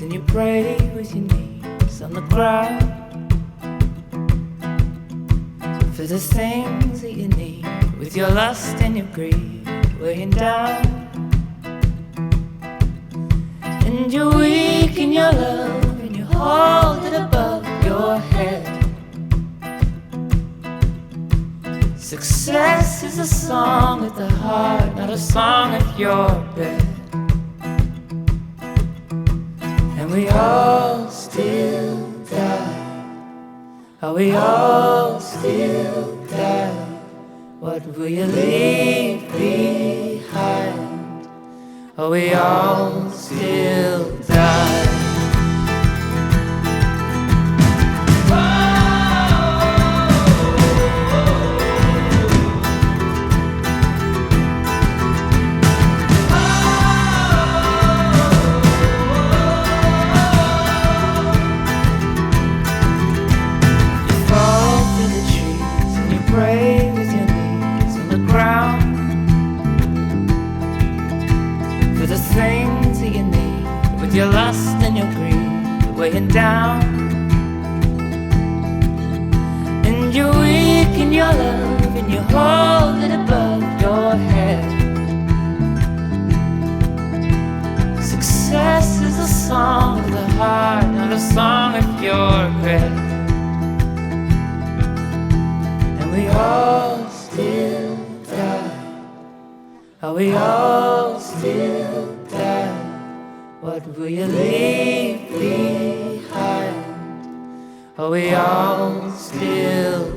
and you pray with your knees on the ground for the things that you need, with your lust and your greed weighing down. And you're weak in your love and you hold it above your head. Success is a song at the heart, not a song at your bed. And we all still die. Oh, we all still die. What will you leave behind? Oh, we all still die. Pray with your knees on the ground for the things that you need, with your lust and your greed weighing down. And you're weak in your love and you hold it above your head. Success is a song of the heart, not a song of your head. We all still die. Oh, we all still die. What will you leave behind? Oh, we all still